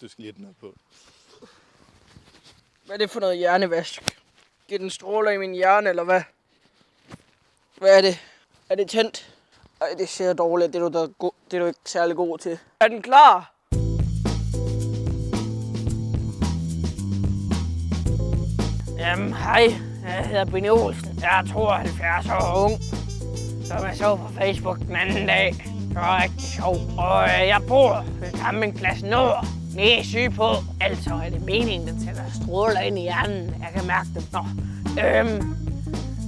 du skal lige have den her på. Hvad er det for noget hjernevask? Giver den stråler i min hjerne, eller hvad? Hvad er det? Er det tændt? Ej, det ser dårligt. Det er du ikke særlig god til. Er den klar? Jamen, hej. Jeg hedder Benny Olsen. Jeg er 72 år og ung. Som jeg så på Facebook den anden dag. Det var rigtig sjovt. Og jeg bor ved campingpladsen Nord. Nede sydpå. Altså er det meningen, den sætter stråler ind i hjernen. Jeg kan mærke det. Nå.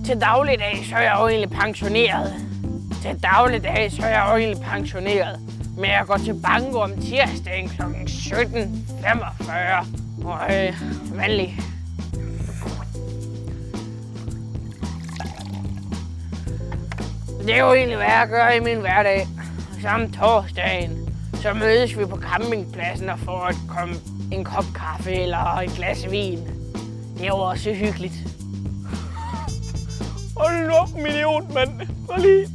Til dagligdag så er jeg jo egentlig pensioneret. Men jeg går til banko om tirsdagen kl. 17.45. Og vanlig. Det er jo egentlig, hvad jeg gør i min hverdag. Samme torsdagen, så mødes vi på campingpladsen og får en kop kaffe eller et glas vin. Det er jo også hyggeligt. Hold nu op, min idiot, mand.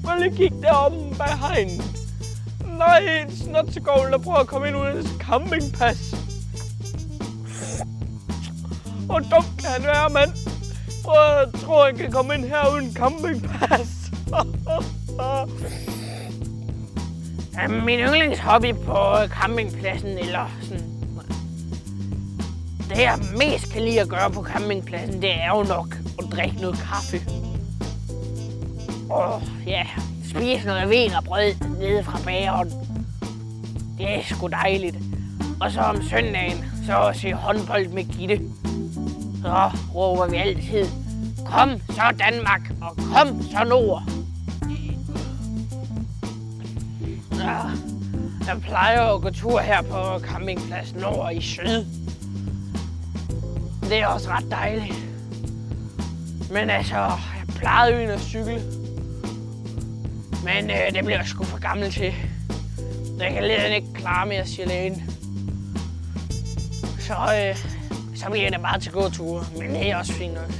Prøv lige kigge deromme bag hegnen. Nej, en snottegård, der prøver at komme ind uden et campingpas. Hvor dum kan han være, mand? Jeg tror, han kan komme ind her uden campingpas. Min yndlingshobby på campingpladsen, eller sådan... Det jeg mest kan lide at gøre på campingpladsen, det er jo nok at drikke noget kaffe. Og ja, spise noget vin og brød nede fra bageren. Det er sgu dejligt. Og så om søndagen, så se håndbold med Gitte. Så råber vi altid, kom så Danmark, og kom så Nord. Ja, jeg plejer at gå tur her på campingpladsen Nord i syd. Det er også ret dejligt. Men altså, jeg plejede jo at cykle. Men det bliver jeg sgu for gammel til. Jeg kan lidt ikke klare mere, siger lægen. Så bliver det bare til gåture, men det er også fint nok.